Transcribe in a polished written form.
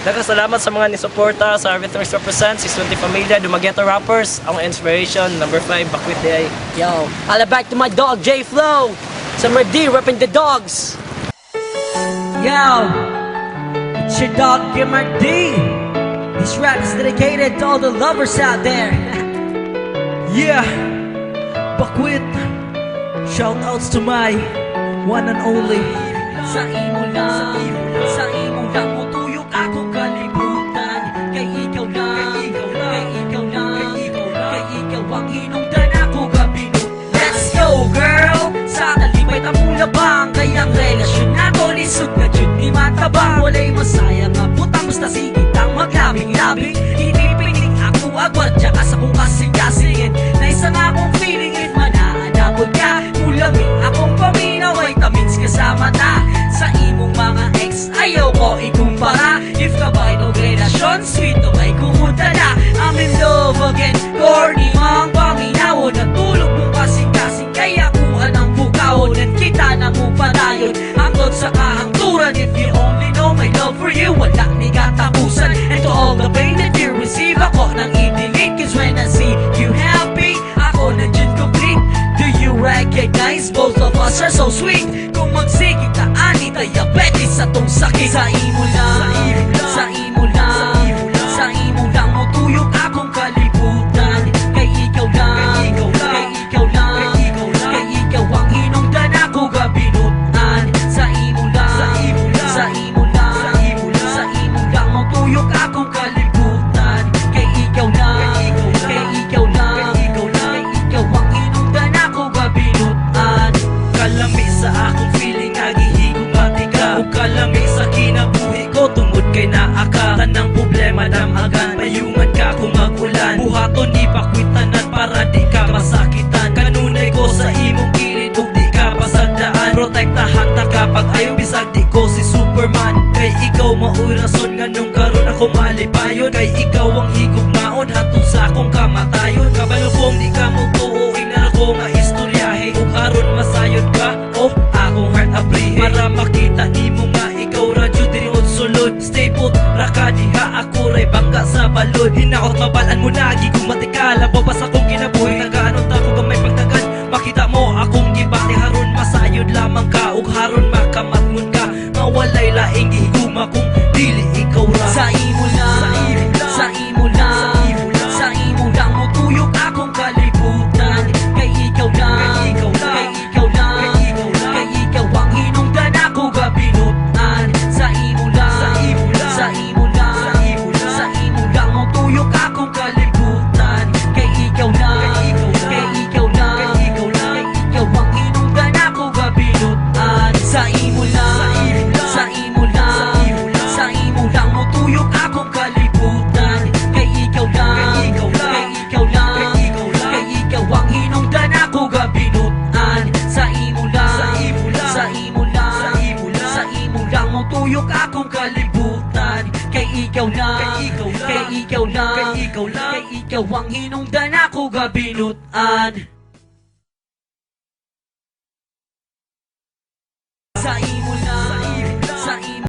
Nagkasalamat sa mga nisuporta sa Rhythmics Represent, 620 Familia, Dumaguete Rappers, ang inspiration, number 5, Bakwit Day. Yo, holla back to my dog, J-Flow. Summer D, repping the dogs. Yo, it's your dog, Gamer D. This rap is dedicated to all the lovers out there. Yeah, Bakwit. Shoutouts to my one and only. Sa imo lang, sa imo lang mo tuyok ako kalibutan. Kay ikaw lang, kay ikaw lang, kay ikaw ang hinungdan ako gabinot. Let's go girl, sa kalibay tamong labang. Kay ang relasyon nato lisod na jud ni matabang. Walay masaya nga putang basta sigitang maglabing-labing. Inipinig ako agwat ka sa kong kasing-kasingin. Na isa nga akong feeling it manaanapod ka. Mulami akong paminaw ay tamins ka sa mata. Sa imong mga ex ayaw ko ikumpara. If kabay no relasyon sweet no may kumuta na. I'm in love again, corny mang paminaw. Natulog mo kasing-kasing kaya kuha ng bukawon. At kita na mo padayon hangtod sa kahangturan. If you only know my love for you, wala ni katapusan. And to all the pain that you receive, ako nang i-delete. Cause when I see you happy, ako na dyan complete. Do you recognize both of us are so sweet? Kung magsigit na ani, diabetes sa tong sakit. Sa imo lang, sa imo lang, sa imo lang mo tuyok akong kalibutan. Kay ikaw lang, kay ikaw lang, kay ikaw ang hinungdan ako gabinutan. Sa imo lang, sa imo lang, sa imo lang mo tuyok akong kalibutan. Kay ikaw lang, kay ikaw lang, kay ikaw ang hinungdan ako gabinutan. Kalami sa akong feeling, nagihigong matika. O kalami sa kinabuhi ko, tungod kay naaka. Tanang problema damagan, payungan ka kung mag-ulan. Buhaton ni pakwitan at para di ka masakitan. Kanunay ko sa imong kilid ug di ka pasagdaan. Protektahan ta kapag ayaw bisag di ko si Superman. Kay ikaw maoy rason nga nung karon ako malipayon. Kay ikaw ang higugmaon hatod sa akong kamatayon. Kabalo kong di ka mo tuuing na ako nga istoryahe. Ug aron masayod ka, oh akong heart abrihe. Para makita nimo nga ikaw radyo diriot sulod. Stay put, raka diha ako ray bangga sa balod. Hinaot mabalan mo lagi kung matika. Labaw pa sa akong kinabuhi, nagaanot ako gamay pagtagan. Makita mo akong gibati haron masayod lamang ka. Ug haron makamatngon ka, mawalay laing gihiguma kung dili ikaw ra. Sa imo lang, sa imo lang, sa imo lang mo tuyok akong kalibutan. Kay ikaw lang, kay ikaw lang, kay ikaw ang hinungdan ako gabinutan. Sa imo lang, sa imo lang, sa imo lang mo tuyok akong kalibutan. Kay ikaw lang, kay ikaw lang, kay ikaw ang hinungdan ako gabinutan. Sa imo lang, sa imo lang, sa imo lang mo tuyok akong kalibutan. Kay ikaw lang, kay ikaw lang, kay ikaw ang hinungdan ako gabinutan. Sa imo lang, sa imo lang, sa imo lang mo tuyok akong kalibutan. Kay ikaw lang, kay ikaw lang, kay ikaw ang hinungdan ako gabinutan. Sa